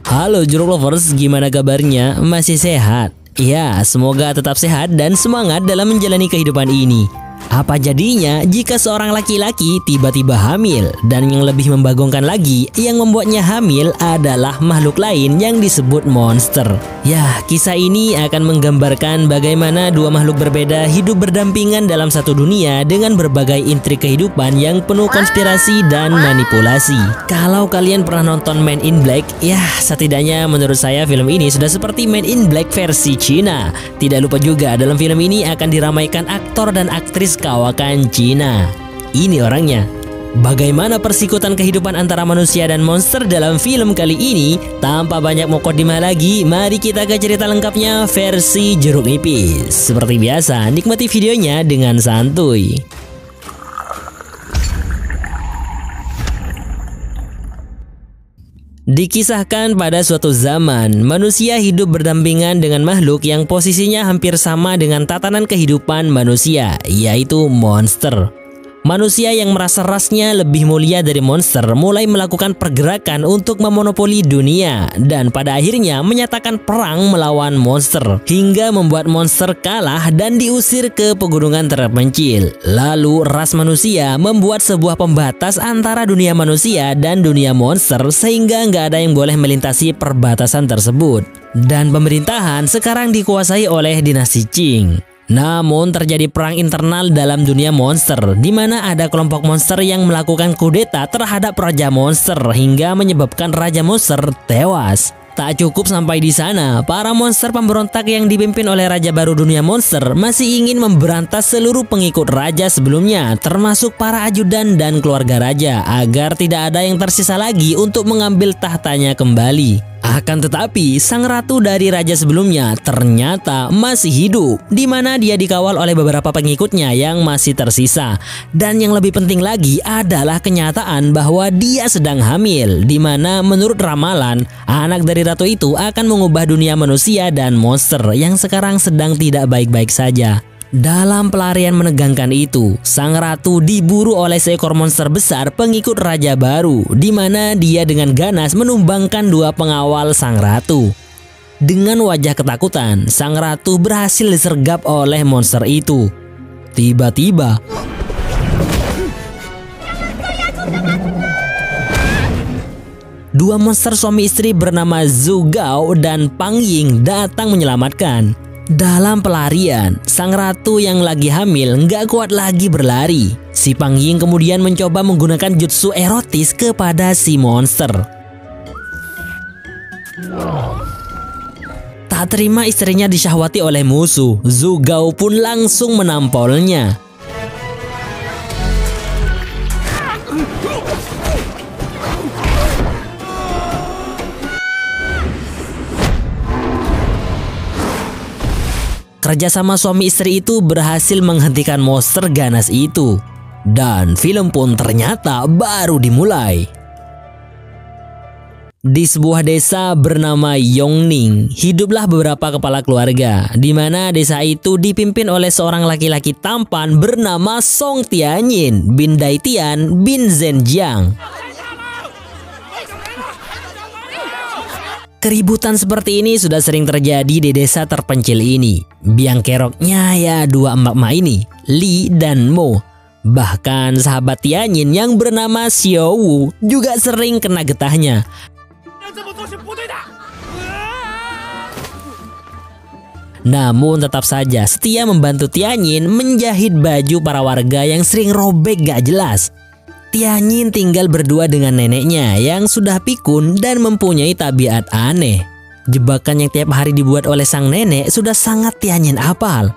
Halo jeruk lovers, gimana kabarnya? Masih sehat? Ya, semoga tetap sehat dan semangat dalam menjalani kehidupan ini. Apa jadinya jika seorang laki-laki tiba-tiba hamil? Dan yang lebih membagongkan lagi, yang membuatnya hamil adalah makhluk lain yang disebut monster. Ya, kisah ini akan menggambarkan bagaimana dua makhluk berbeda hidup berdampingan dalam satu dunia dengan berbagai intrik kehidupan yang penuh konspirasi dan manipulasi. Kalau kalian pernah nonton Men in Black, ya setidaknya menurut saya film ini sudah seperti Men in Black versi Cina. Tidak lupa juga dalam film ini akan diramaikan aktor dan aktris kawakan Cina. Ini orangnya. Bagaimana persikutan kehidupan antara manusia dan monster dalam film kali ini? Tanpa banyak mukadimah lagi, mari kita ke cerita lengkapnya versi Jeruk Nipis. Seperti biasa, nikmati videonya dengan santuy. Dikisahkan pada suatu zaman, manusia hidup berdampingan dengan makhluk yang posisinya hampir sama dengan tatanan kehidupan manusia, yaitu monster. Manusia yang merasa rasnya lebih mulia dari monster mulai melakukan pergerakan untuk memonopoli dunia dan pada akhirnya menyatakan perang melawan monster hingga membuat monster kalah dan diusir ke pegunungan terpencil. Lalu ras manusia membuat sebuah pembatas antara dunia manusia dan dunia monster sehingga nggak ada yang boleh melintasi perbatasan tersebut. Dan pemerintahan sekarang dikuasai oleh dinasti Qing. Namun terjadi perang internal dalam dunia monster di mana ada kelompok monster yang melakukan kudeta terhadap raja monster hingga menyebabkan raja monster tewas. Tak cukup sampai di sana, para monster pemberontak yang dipimpin oleh raja baru dunia monster masih ingin memberantas seluruh pengikut raja sebelumnya, termasuk para ajudan dan keluarga raja, agar tidak ada yang tersisa lagi untuk mengambil tahtanya kembali. Akan tetapi, sang ratu dari raja sebelumnya ternyata masih hidup, di mana dia dikawal oleh beberapa pengikutnya yang masih tersisa. Dan yang lebih penting lagi adalah kenyataan bahwa dia sedang hamil, di mana menurut ramalan, anak dari ratu itu akan mengubah dunia manusia dan monster yang sekarang sedang tidak baik-baik saja. Dalam pelarian menegangkan itu, sang ratu diburu oleh seekor monster besar pengikut raja baru, di mana dia dengan ganas menumbangkan dua pengawal sang ratu. Dengan wajah ketakutan, sang ratu berhasil disergap oleh monster itu. Tiba-tiba, dua monster suami istri bernama Zhu Gao dan Pang Ying datang menyelamatkan. Dalam pelarian, sang ratu yang lagi hamil nggak kuat lagi berlari. Si Pang Ying kemudian mencoba menggunakan jutsu erotis kepada si monster. Tak terima istrinya disyahwati oleh musuh, Zhu Gao pun langsung menampolnya. Kerjasama suami istri itu berhasil menghentikan monster ganas itu. Dan film pun ternyata baru dimulai. Di sebuah desa bernama Yongning, hiduplah beberapa kepala keluarga, di mana desa itu dipimpin oleh seorang laki-laki tampan bernama Song Tianyin bin Daitian bin Zhenjiang. Keributan seperti ini sudah sering terjadi di desa terpencil ini. Biang keroknya ya dua emak-emak ini, Li dan Mo. Bahkan sahabat Tianyin yang bernama Xiao Wu juga sering kena getahnya. Namun tetap saja setia membantu Tianyin menjahit baju para warga yang sering robek gak jelas. Tianyin tinggal berdua dengan neneknya yang sudah pikun dan mempunyai tabiat aneh. Jebakan yang tiap hari dibuat oleh sang nenek sudah sangat Tianyin hafal.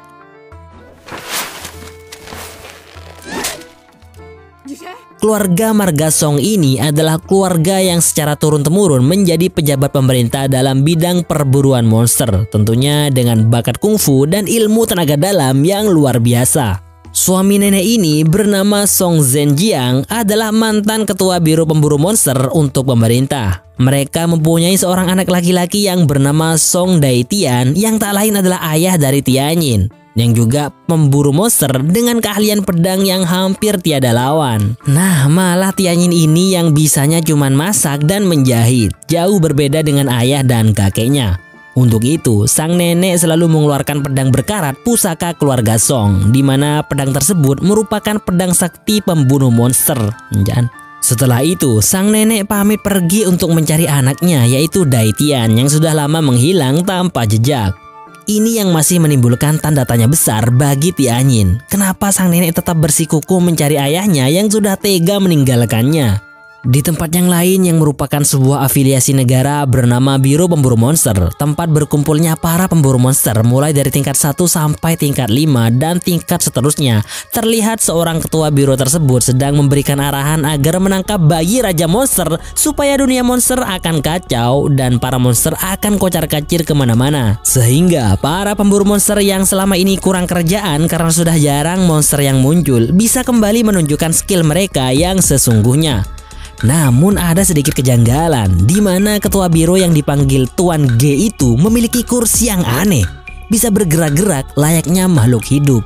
Keluarga Marga Song ini adalah keluarga yang secara turun-temurun menjadi pejabat pemerintah dalam bidang perburuan monster, tentunya dengan bakat kungfu dan ilmu tenaga dalam yang luar biasa. Suami nenek ini bernama Song Zhenjiang adalah mantan ketua biro pemburu monster untuk pemerintah. Mereka mempunyai seorang anak laki-laki yang bernama Song Daitian yang tak lain adalah ayah dari Tianyin. yang juga pemburu monster dengan keahlian pedang yang hampir tiada lawan. Nah, malah Tianyin ini yang bisanya cuman masak dan menjahit, jauh berbeda dengan ayah dan kakeknya. Untuk itu, sang nenek selalu mengeluarkan pedang berkarat pusaka keluarga Song, di mana pedang tersebut merupakan pedang sakti pembunuh monster. Setelah itu, sang nenek pamit pergi untuk mencari anaknya, yaitu Dai Tian yang sudah lama menghilang tanpa jejak. Ini yang masih menimbulkan tanda tanya besar bagi Tianyin. Kenapa sang nenek tetap bersikukuh mencari ayahnya yang sudah tega meninggalkannya? Di tempat yang lain yang merupakan sebuah afiliasi negara bernama Biro Pemburu Monster, tempat berkumpulnya para pemburu monster mulai dari tingkat 1 sampai tingkat 5 dan tingkat seterusnya, terlihat seorang ketua biro tersebut sedang memberikan arahan agar menangkap bayi Raja Monster supaya dunia monster akan kacau dan para monster akan kocar-kacir kemana-mana. Sehingga para pemburu monster yang selama ini kurang kerjaan karena sudah jarang monster yang muncul bisa kembali menunjukkan skill mereka yang sesungguhnya. Namun ada sedikit kejanggalan di mana ketua biro yang dipanggil Tuan G itu memiliki kursi yang aneh, bisa bergerak-gerak layaknya makhluk hidup.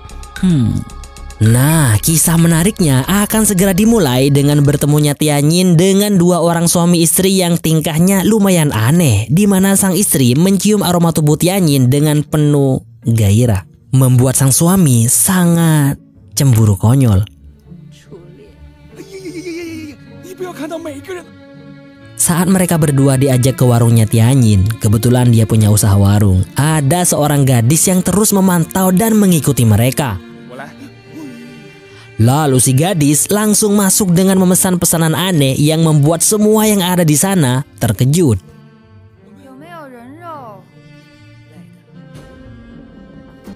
Nah, kisah menariknya akan segera dimulai dengan bertemunya Tianyin dengan dua orang suami istri yang tingkahnya lumayan aneh, di mana sang istri mencium aroma tubuh Tianyin dengan penuh gairah, membuat sang suami sangat cemburu konyol. Saat mereka berdua diajak ke warungnya Tianyin, kebetulan dia punya usaha warung, ada seorang gadis yang terus memantau dan mengikuti mereka. Lalu si gadis langsung masuk dengan memesan pesanan aneh yang membuat semua yang ada di sana terkejut.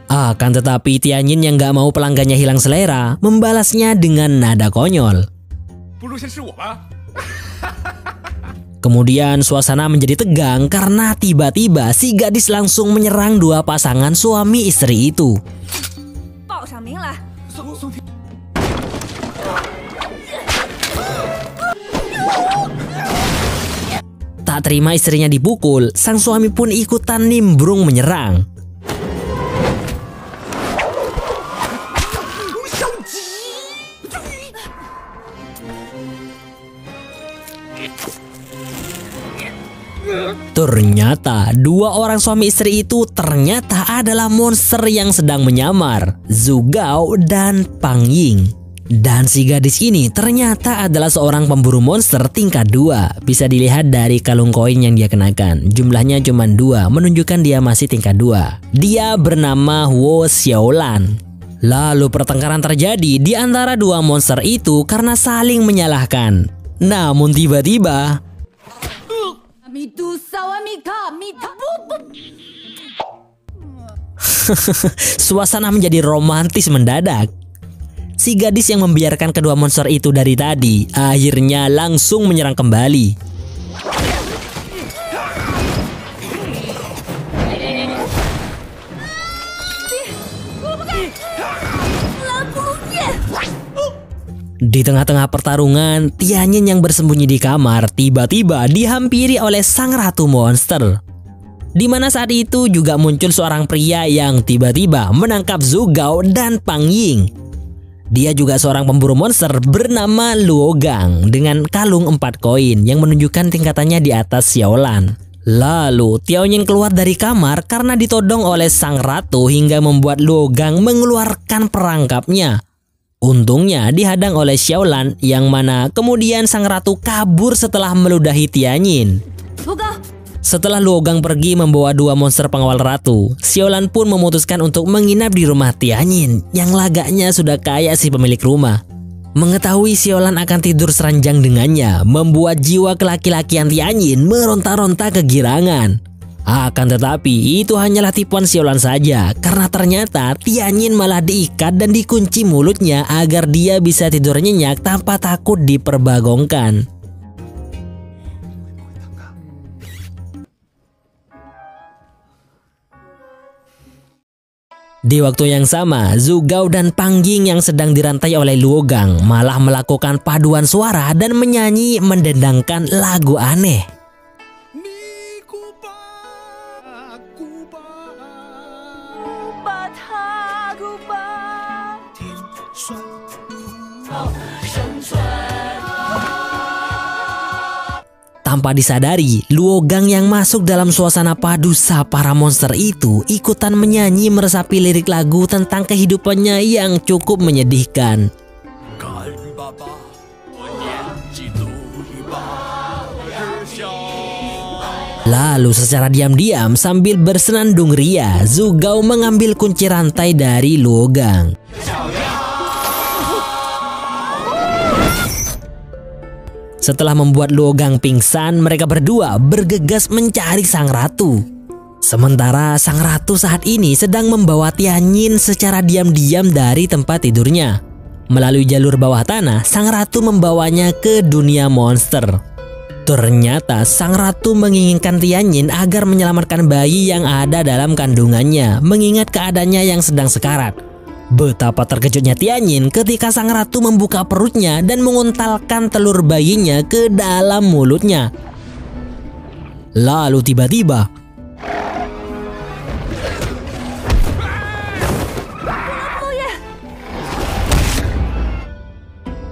Akan tetapi Tianyin yang gak mau pelanggannya hilang selera membalasnya dengan nada konyol. Kemudian suasana menjadi tegang karena tiba-tiba si gadis langsung menyerang dua pasangan suami istri itu. Tak terima istrinya dipukul, sang suami pun ikutan nimbrung menyerang. Ternyata dua orang suami istri itu ternyata adalah monster yang sedang menyamar, Zhu Gao dan Pang Ying. Dan si gadis ini ternyata adalah seorang pemburu monster tingkat 2. Bisa dilihat dari kalung koin yang dia kenakan. Jumlahnya cuma 2, menunjukkan dia masih tingkat 2. Dia bernama Huo Xiaolan. Lalu pertengkaran terjadi di antara dua monster itu karena saling menyalahkan. Namun tiba-tiba suasana menjadi romantis mendadak. Si gadis yang membiarkan kedua monster itu dari tadi akhirnya langsung menyerang kembali. Di tengah-tengah pertarungan, Tianyin yang bersembunyi di kamar tiba-tiba dihampiri oleh sang ratu monster. Di mana saat itu juga muncul seorang pria yang tiba-tiba menangkap Zhu Gao dan Pang Ying. Dia juga seorang pemburu monster bernama Luo Gang dengan kalung 4 koin yang menunjukkan tingkatannya di atas Xiaolan. Lalu Tianyin keluar dari kamar karena ditodong oleh sang ratu hingga membuat Luo Gang mengeluarkan perangkapnya. Untungnya dihadang oleh Xiaolan yang mana kemudian sang ratu kabur setelah meludahi Tianyin. Setelah Luo Gang pergi membawa dua monster pengawal ratu, Xiaolan pun memutuskan untuk menginap di rumah Tianyin yang lagaknya sudah kaya si pemilik rumah. Mengetahui Xiaolan akan tidur seranjang dengannya, membuat jiwa kelaki-lakian Tianyin meronta-ronta kegirangan. Akan tetapi itu hanyalah tipuan Xiaolan saja, karena ternyata Tianyin malah diikat dan dikunci mulutnya agar dia bisa tidur nyenyak tanpa takut diperbagongkan. Di waktu yang sama, Zhu Gao dan Pang Ying yang sedang dirantai oleh Luo Gang malah melakukan paduan suara dan menyanyi mendendangkan lagu aneh. Tanpa disadari, Luogang yang masuk dalam suasana padusa para monster itu ikutan menyanyi meresapi lirik lagu tentang kehidupannya yang cukup menyedihkan. Lalu secara diam-diam sambil bersenandung ria, Zhugao mengambil kunci rantai dari Luogang. Setelah membuat Luogang pingsan, mereka berdua bergegas mencari sang ratu. Sementara sang ratu saat ini sedang membawa Tianyin secara diam-diam dari tempat tidurnya. Melalui jalur bawah tanah, sang ratu membawanya ke dunia monster. Ternyata sang ratu menginginkan Tianyin agar menyelamatkan bayi yang ada dalam kandungannya, mengingat keadaannya yang sedang sekarat. Betapa terkejutnya Tianyin ketika sang ratu membuka perutnya dan menguntalkan telur bayinya ke dalam mulutnya. Lalu tiba-tiba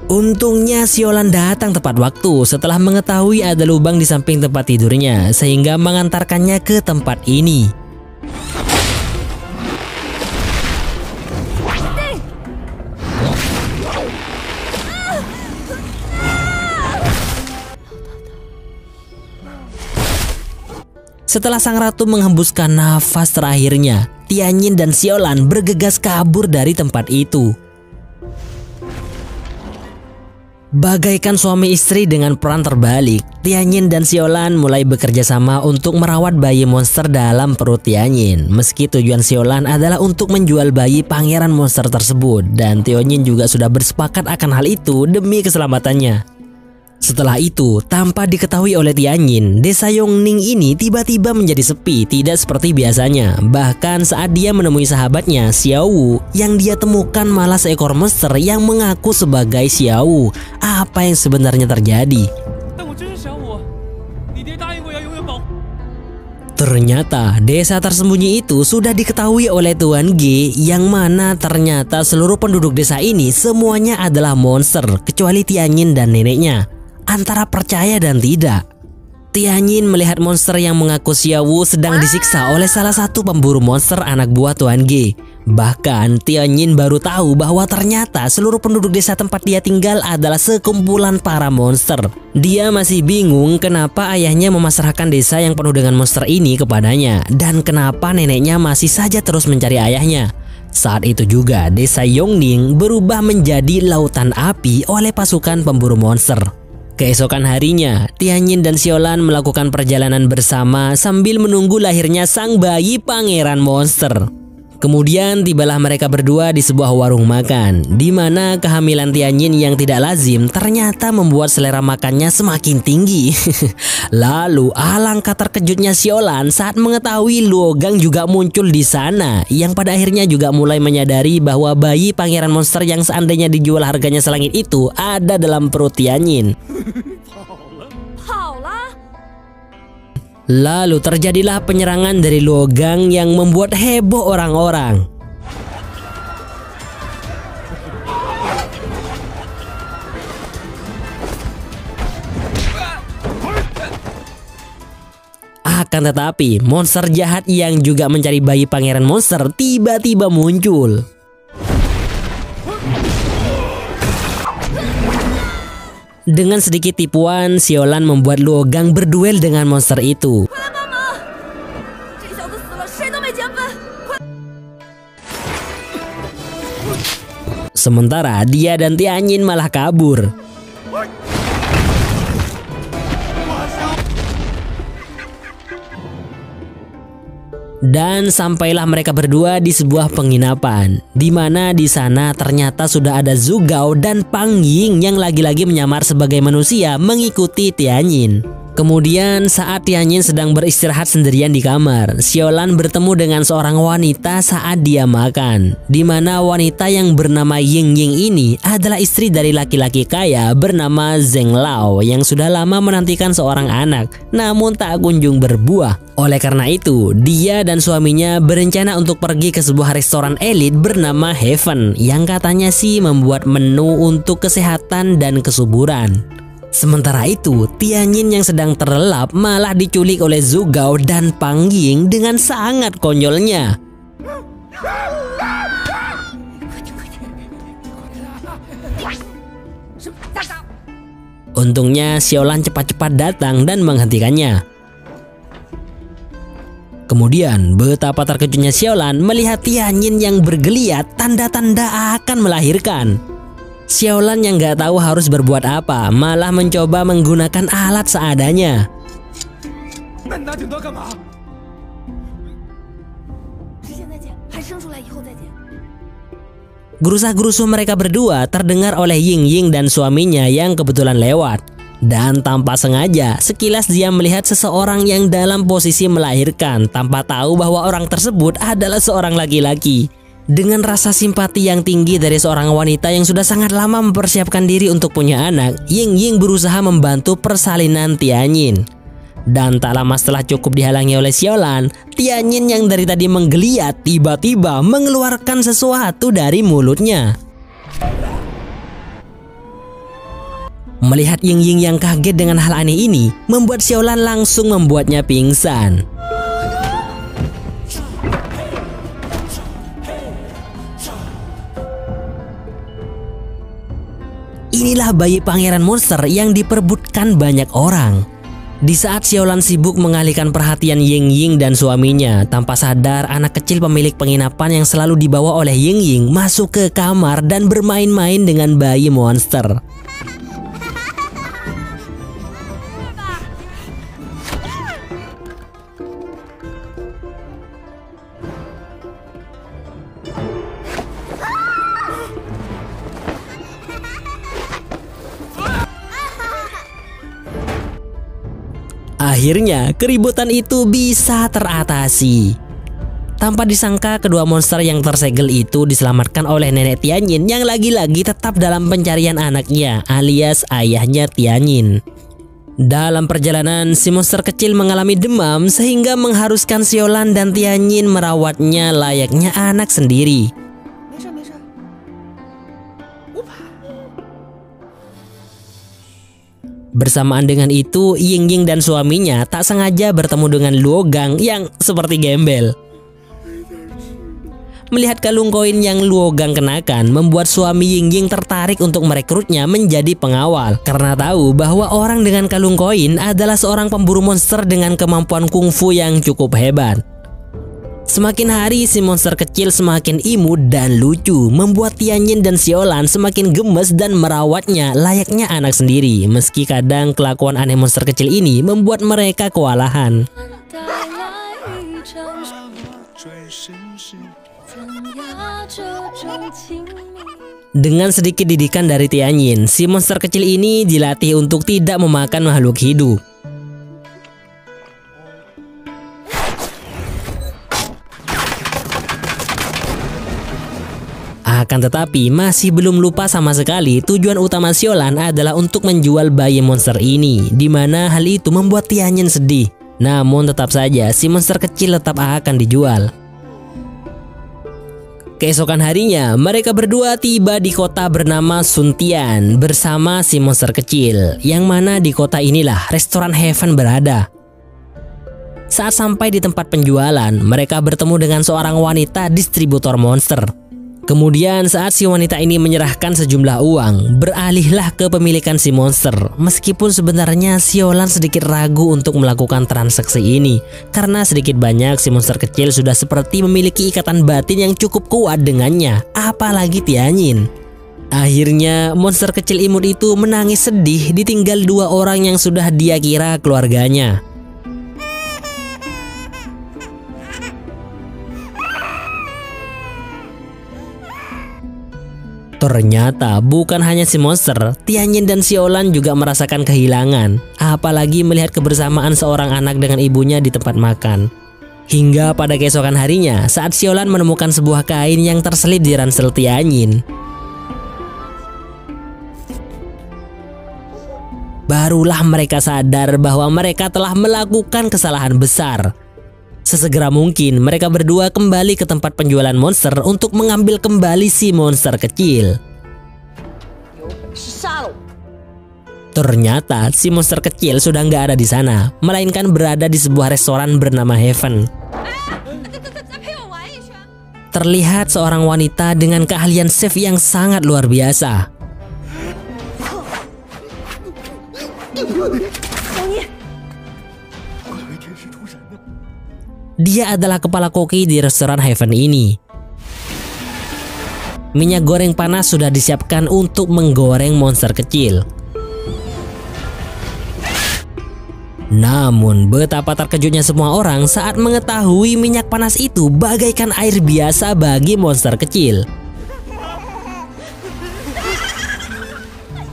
untungnya Xiaolan datang tepat waktu setelah mengetahui ada lubang di samping tempat tidurnya, sehingga mengantarkannya ke tempat ini. Setelah sang ratu menghembuskan nafas terakhirnya, Tianyin dan Xiaolan bergegas kabur dari tempat itu. Bagaikan suami istri dengan peran terbalik, Tianyin dan Xiaolan mulai bekerja sama untuk merawat bayi monster dalam perut Tianyin. Meski tujuan Xiaolan adalah untuk menjual bayi pangeran monster tersebut, dan Tianyin juga sudah bersepakat akan hal itu demi keselamatannya. Setelah itu, tanpa diketahui oleh Tianyin, desa Yongning ini tiba-tiba menjadi sepi, tidak seperti biasanya. Bahkan saat dia menemui sahabatnya, Xiao Wu, yang dia temukan malah seekor monster yang mengaku sebagai Xiao Wu. Apa yang sebenarnya terjadi? Ternyata desa tersembunyi itu sudah diketahui oleh Tuan Ge, yang mana ternyata seluruh penduduk desa ini semuanya adalah monster, kecuali Tianyin dan neneknya. Antara percaya dan tidak, Tianyin melihat monster yang mengaku Xiao Wu sedang disiksa oleh salah satu pemburu monster anak buah Tuan Ge. Bahkan Tianyin baru tahu bahwa ternyata seluruh penduduk desa tempat dia tinggal adalah sekumpulan para monster. Dia masih bingung kenapa ayahnya memasrahkan desa yang penuh dengan monster ini kepadanya, dan kenapa neneknya masih saja terus mencari ayahnya. Saat itu juga desa Yongning berubah menjadi lautan api oleh pasukan pemburu monster. Keesokan harinya, Tianyin dan Xiaolan melakukan perjalanan bersama sambil menunggu lahirnya sang bayi pangeran monster. Kemudian tibalah mereka berdua di sebuah warung makan, di mana kehamilan Tianyin yang tidak lazim ternyata membuat selera makannya semakin tinggi. Lalu alangkah terkejutnya Xiaolan saat mengetahui Luogang juga muncul di sana, yang pada akhirnya juga mulai menyadari bahwa bayi pangeran monster yang seandainya dijual harganya selangit itu ada dalam perut Tianyin. Lalu terjadilah penyerangan dari Luogang yang membuat heboh orang-orang. Akan tetapi, monster jahat yang juga mencari bayi pangeran monster tiba-tiba muncul. Dengan sedikit tipuan, Xiaolan membuat Luogang berduel dengan monster itu. Sementara dia dan Tianyin malah kabur. Dan sampailah mereka berdua di sebuah penginapan, di mana di sana ternyata sudah ada Zhugao dan Pang Ying yang lagi-lagi menyamar sebagai manusia mengikuti Tianyin. Kemudian saat Tianyin sedang beristirahat sendirian di kamar, Xiaolan bertemu dengan seorang wanita saat dia makan, di mana wanita yang bernama Ying Ying ini adalah istri dari laki-laki kaya bernama Zheng Lao yang sudah lama menantikan seorang anak, namun tak kunjung berbuah. Oleh karena itu, dia dan suaminya berencana untuk pergi ke sebuah restoran elit bernama Heaven, yang katanya sih membuat menu untuk kesehatan dan kesuburan. Sementara itu, Tianyin yang sedang terlelap malah diculik oleh Zhu Gao dan Pang Ying dengan sangat konyolnya. Untungnya Xiaolan cepat-cepat datang dan menghentikannya. Kemudian betapa terkejutnya Xiaolan melihat Tianyin yang bergeliat tanda-tanda akan melahirkan. Xiaolan yang gak tahu harus berbuat apa malah mencoba menggunakan alat seadanya. Gerusa-gerusu mereka berdua terdengar oleh Ying Ying dan suaminya yang kebetulan lewat. Dan tanpa sengaja, sekilas dia melihat seseorang yang dalam posisi melahirkan tanpa tahu bahwa orang tersebut adalah seorang laki-laki. Dengan rasa simpati yang tinggi dari seorang wanita yang sudah sangat lama mempersiapkan diri untuk punya anak, Ying Ying berusaha membantu persalinan Tianyin. Dan tak lama setelah cukup dihalangi oleh Xiaolan, Tianyin yang dari tadi menggeliat tiba-tiba mengeluarkan sesuatu dari mulutnya. Melihat Ying Ying yang kaget dengan hal aneh ini, membuat Xiaolan langsung membuatnya pingsan. Inilah bayi pangeran monster yang diperebutkan banyak orang. Di saat Xiaolan sibuk mengalihkan perhatian Ying Ying dan suaminya, tanpa sadar anak kecil pemilik penginapan yang selalu dibawa oleh Ying Ying masuk ke kamar dan bermain-main dengan bayi monster. Akhirnya, keributan itu bisa teratasi. Tanpa disangka, kedua monster yang tersegel itu diselamatkan oleh nenek Tianyin yang lagi-lagi tetap dalam pencarian anaknya, alias ayahnya Tianyin. Dalam perjalanan, si monster kecil mengalami demam sehingga mengharuskan Xiaolan dan Tianyin merawatnya layaknya anak sendiri. Bersamaan dengan itu, Ying Ying dan suaminya tak sengaja bertemu dengan Luo Gang yang seperti gembel. Melihat kalung koin yang Luo Gang kenakan membuat suami Ying Ying tertarik untuk merekrutnya menjadi pengawal karena tahu bahwa orang dengan kalung koin adalah seorang pemburu monster dengan kemampuan kungfu yang cukup hebat. Semakin hari si monster kecil semakin imut dan lucu, membuat Tianyin dan Xiaolan semakin gemes dan merawatnya layaknya anak sendiri. Meski kadang kelakuan aneh monster kecil ini membuat mereka kewalahan. Dengan sedikit didikan dari Tianyin, si monster kecil ini dilatih untuk tidak memakan makhluk hidup. Akan tetapi masih belum lupa sama sekali tujuan utama Xiaolan adalah untuk menjual bayi monster ini, di mana hal itu membuat Tianyin sedih. Namun tetap saja si monster kecil tetap akan dijual. Keesokan harinya mereka berdua tiba di kota bernama Suntian bersama si monster kecil, yang mana di kota inilah restoran Heaven berada. Saat sampai di tempat penjualan, mereka bertemu dengan seorang wanita distributor monster. Kemudian saat si wanita ini menyerahkan sejumlah uang, beralihlah ke pemilikan si monster. Meskipun sebenarnya Xiaolan sedikit ragu untuk melakukan transaksi ini, karena sedikit banyak si monster kecil sudah seperti memiliki ikatan batin yang cukup kuat dengannya, apalagi Tianyin. Akhirnya monster kecil imut itu menangis sedih ditinggal dua orang yang sudah dia kira keluarganya. Ternyata bukan hanya si monster, Tianyin dan Xiaolan juga merasakan kehilangan, apalagi melihat kebersamaan seorang anak dengan ibunya di tempat makan. Hingga pada keesokan harinya, saat Xiaolan menemukan sebuah kain yang terselip di ransel Tianyin, barulah mereka sadar bahwa mereka telah melakukan kesalahan besar. Sesegera mungkin mereka berdua kembali ke tempat penjualan monster untuk mengambil kembali si monster kecil. Ternyata si monster kecil sudah nggak ada di sana, melainkan berada di sebuah restoran bernama Heaven. Terlihat seorang wanita dengan keahlian chef yang sangat luar biasa. Dia adalah kepala koki di restoran Heaven ini. Minyak goreng panas sudah disiapkan untuk menggoreng monster kecil. Namun betapa terkejutnya semua orang saat mengetahui minyak panas itu bagaikan air biasa bagi monster kecil.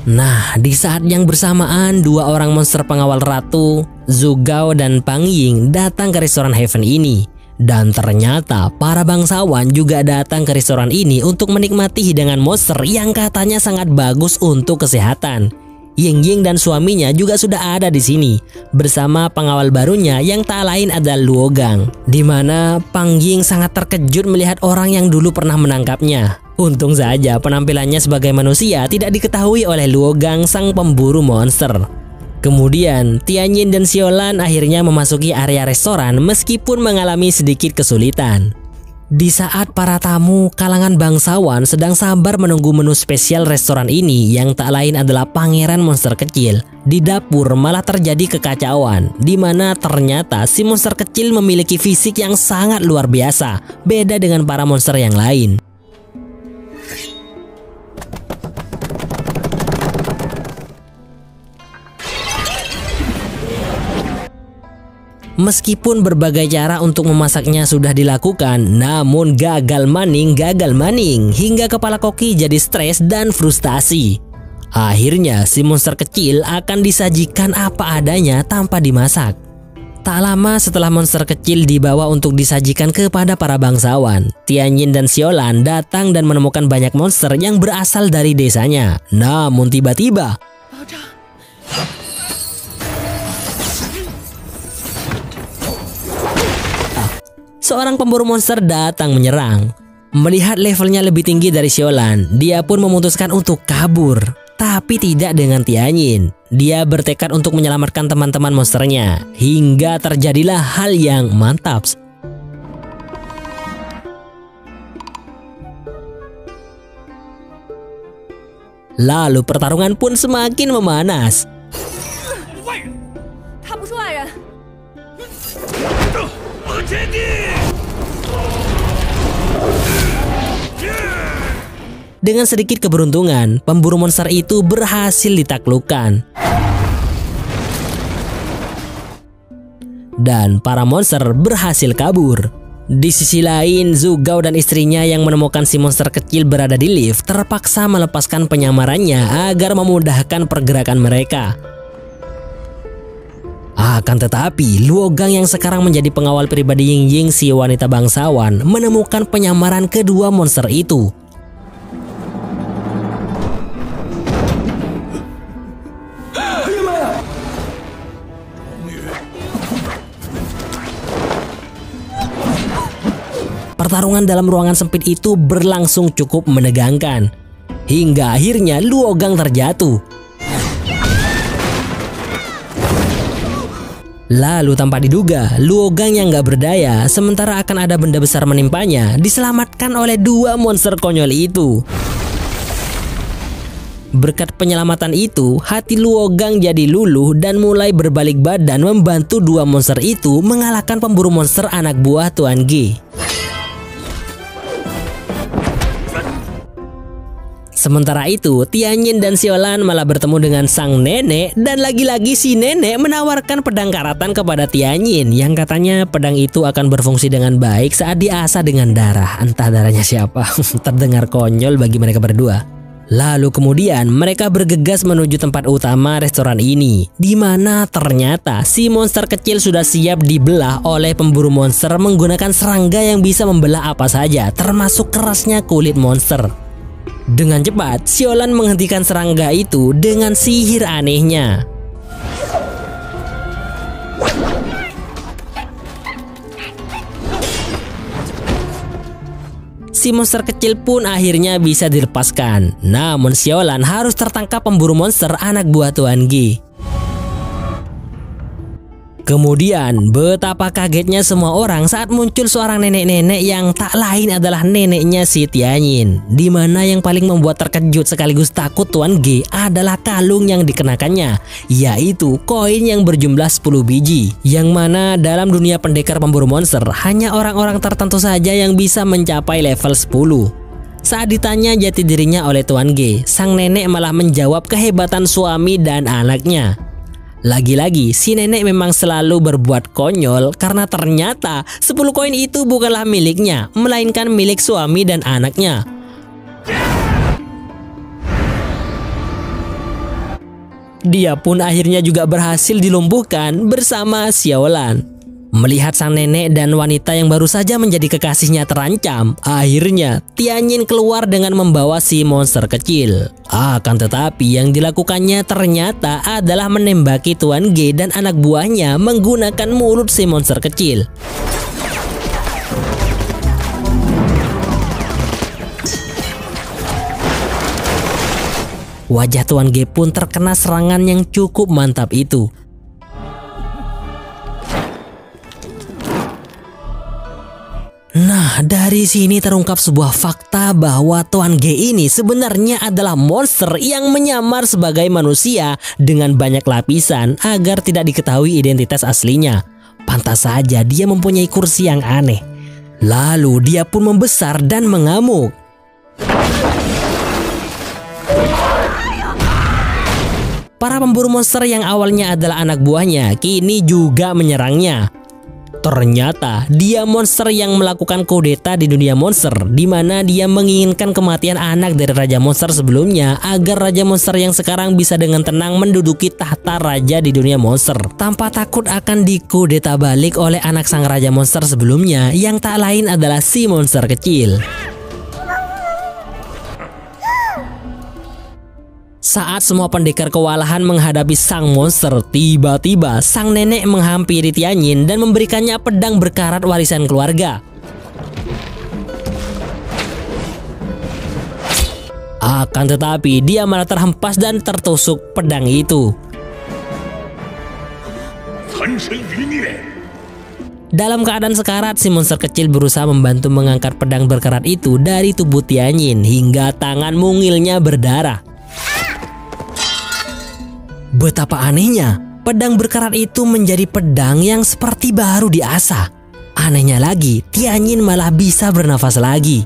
Nah, di saat yang bersamaan dua orang monster pengawal ratu, Zhu Gao dan Pang Ying, datang ke restoran Heaven ini. Dan ternyata para bangsawan juga datang ke restoran ini untuk menikmati hidangan monster yang katanya sangat bagus untuk kesehatan. Ying Ying dan suaminya juga sudah ada di sini bersama pengawal barunya yang tak lain adalah Luo Gang, di mana Pang Ying sangat terkejut melihat orang yang dulu pernah menangkapnya. Untung saja penampilannya sebagai manusia tidak diketahui oleh Luo Gang sang pemburu monster. Kemudian Tianyin dan Xiaolan akhirnya memasuki area restoran meskipun mengalami sedikit kesulitan. Di saat para tamu kalangan bangsawan sedang sabar menunggu menu spesial restoran ini yang tak lain adalah pangeran monster kecil, di dapur malah terjadi kekacauan, di mana ternyata si monster kecil memiliki fisik yang sangat luar biasa, beda dengan para monster yang lain. Meskipun berbagai cara untuk memasaknya sudah dilakukan, namun gagal maning hingga kepala koki jadi stres dan frustasi. Akhirnya si monster kecil akan disajikan apa adanya tanpa dimasak. Tak lama setelah monster kecil dibawa untuk disajikan kepada para bangsawan, Tianyin dan Xiaolan datang dan menemukan banyak monster yang berasal dari desanya. Namun tiba-tiba seorang pemburu monster datang menyerang. Melihat levelnya lebih tinggi dari Xiaolan, dia pun memutuskan untuk kabur. Tapi tidak dengan Tianyin. Dia bertekad untuk menyelamatkan teman-teman monsternya. Hingga terjadilah hal yang mantap. Lalu pertarungan pun semakin memanas. Dengan sedikit keberuntungan, pemburu monster itu berhasil ditaklukkan. Dan para monster berhasil kabur. Di sisi lain, Zhu Gao dan istrinya yang menemukan si monster kecil berada di lift terpaksa melepaskan penyamarannya agar memudahkan pergerakan mereka. Akan tetapi, Luo Gang yang sekarang menjadi pengawal pribadi Ying Ying si wanita bangsawan menemukan penyamaran kedua monster itu. Pertarungan dalam ruangan sempit itu berlangsung cukup menegangkan. Hingga akhirnya Luo Gang terjatuh. Lalu tanpa diduga, Luo Gang yang gak berdaya sementara akan ada benda besar menimpanya diselamatkan oleh dua monster konyol itu. Berkat penyelamatan itu, hati Luo Gang jadi luluh dan mulai berbalik badan membantu dua monster itu mengalahkan pemburu monster anak buah Tuan Ge. Sementara itu, Tianyin dan Xiaolan malah bertemu dengan sang nenek dan lagi-lagi si nenek menawarkan pedang karatan kepada Tianyin yang katanya pedang itu akan berfungsi dengan baik saat diasah dengan darah. Entah darahnya siapa, terdengar konyol bagi mereka berdua. Lalu kemudian mereka bergegas menuju tempat utama restoran ini, di mana ternyata si monster kecil sudah siap dibelah oleh pemburu monster menggunakan serangga yang bisa membelah apa saja, termasuk kerasnya kulit monster. Dengan cepat, Xiaolan menghentikan serangga itu dengan sihir anehnya. si monster kecil pun akhirnya bisa dilepaskan. Namun Xiaolan harus tertangkap pemburu monster anak buah Tuan Ge. Kemudian betapa kagetnya semua orang saat muncul seorang nenek-nenek yang tak lain adalah neneknya si Tianyin. Di mana yang paling membuat terkejut sekaligus takut Tuan Ge adalah kalung yang dikenakannya, yaitu koin yang berjumlah 10 biji. Yang mana dalam dunia pendekar pemburu monster hanya orang-orang tertentu saja yang bisa mencapai level 10. Saat ditanya jati dirinya oleh Tuan Ge, sang nenek malah menjawab kehebatan suami dan anaknya. Lagi-lagi si nenek memang selalu berbuat konyol karena ternyata 10 koin itu bukanlah miliknya, melainkan milik suami dan anaknya. Dia pun akhirnya juga berhasil dilumpuhkan bersama Xiaolan. Melihat sang nenek dan wanita yang baru saja menjadi kekasihnya terancam, akhirnya Tianyin keluar dengan membawa si monster kecil. Akan tetapi yang dilakukannya ternyata adalah menembaki Tuan Ge dan anak buahnya menggunakan mulut si monster kecil. Wajah Tuan Ge pun terkena serangan yang cukup mantap itu. Nah, dari sini terungkap sebuah fakta bahwa Tuan Ge ini sebenarnya adalah monster yang menyamar sebagai manusia dengan banyak lapisan agar tidak diketahui identitas aslinya. Pantas saja dia mempunyai kursi yang aneh. Lalu dia pun membesar dan mengamuk. Para pemburu monster yang awalnya adalah anak buahnya kini juga menyerangnya. Ternyata dia monster yang melakukan kudeta di dunia monster, di mana dia menginginkan kematian anak dari Raja Monster sebelumnya agar Raja Monster yang sekarang bisa dengan tenang menduduki tahta raja di dunia monster tanpa takut akan dikudeta balik oleh anak sang Raja Monster sebelumnya yang tak lain adalah si monster kecil. Saat semua pendekar kewalahan menghadapi sang monster, tiba-tiba sang nenek menghampiri Tianyin dan memberikannya pedang berkarat warisan keluarga. Akan tetapi dia malah terhempas dan tertusuk pedang itu. Dalam keadaan sekarat, si monster kecil berusaha membantu mengangkat pedang berkarat itu dari tubuh Tianyin hingga tangan mungilnya berdarah. Betapa anehnya, pedang berkarat itu menjadi pedang yang seperti baru diasah. Anehnya lagi, Tianyin malah bisa bernafas lagi.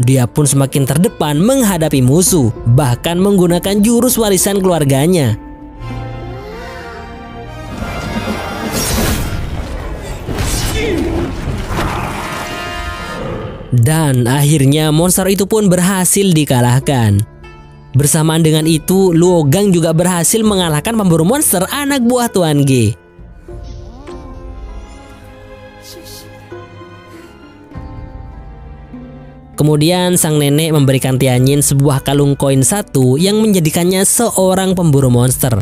Dia pun semakin terdepan menghadapi musuh, bahkan menggunakan jurus warisan keluarganya. Dan akhirnya monster itu pun berhasil dikalahkan. Bersamaan dengan itu, Luo Gang juga berhasil mengalahkan pemburu monster anak buah Tuan Ge. Kemudian sang nenek memberikan Tianyin sebuah kalung koin satu yang menjadikannya seorang pemburu monster.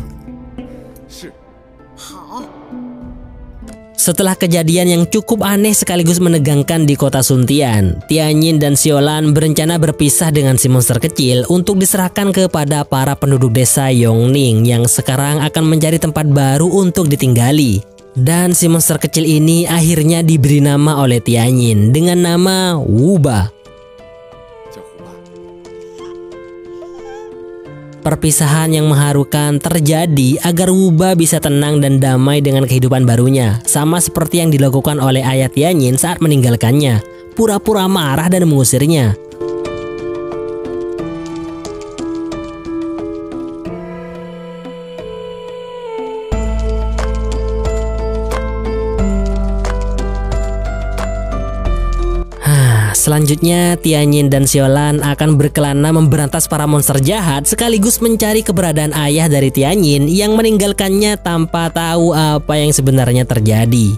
Setelah kejadian yang cukup aneh sekaligus menegangkan di kota Suntian, Tianyin dan Xiaolan berencana berpisah dengan si monster kecil untuk diserahkan kepada para penduduk desa Yongning yang sekarang akan mencari tempat baru untuk ditinggali. Dan si monster kecil ini akhirnya diberi nama oleh Tianyin dengan nama Wuba. Perpisahan yang mengharukan terjadi agar Wuba bisa tenang dan damai dengan kehidupan barunya, sama seperti yang dilakukan oleh ayah Tianyin saat meninggalkannya, pura-pura marah dan mengusirnya. Selanjutnya, Tianyin dan Xiaolan akan berkelana memberantas para monster jahat sekaligus mencari keberadaan ayah dari Tianyin yang meninggalkannya tanpa tahu apa yang sebenarnya terjadi.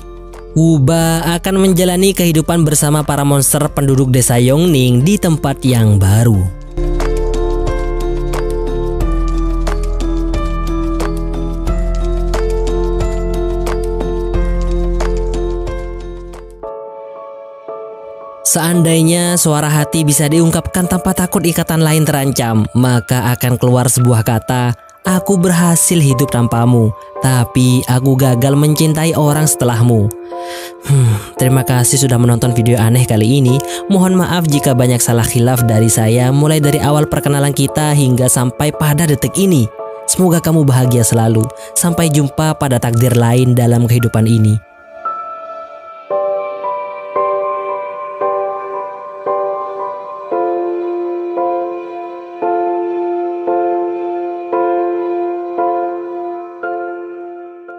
Wuba akan menjalani kehidupan bersama para monster penduduk desa Yongning di tempat yang baru. Seandainya suara hati bisa diungkapkan tanpa takut ikatan lain terancam, maka akan keluar sebuah kata, aku berhasil hidup tanpamu, tapi aku gagal mencintai orang setelahmu. Terima kasih sudah menonton video aneh kali ini. Mohon maaf jika banyak salah khilaf dari saya, mulai dari awal perkenalan kita hingga sampai pada detik ini. Semoga kamu bahagia selalu. Sampai jumpa pada takdir lain dalam kehidupan ini.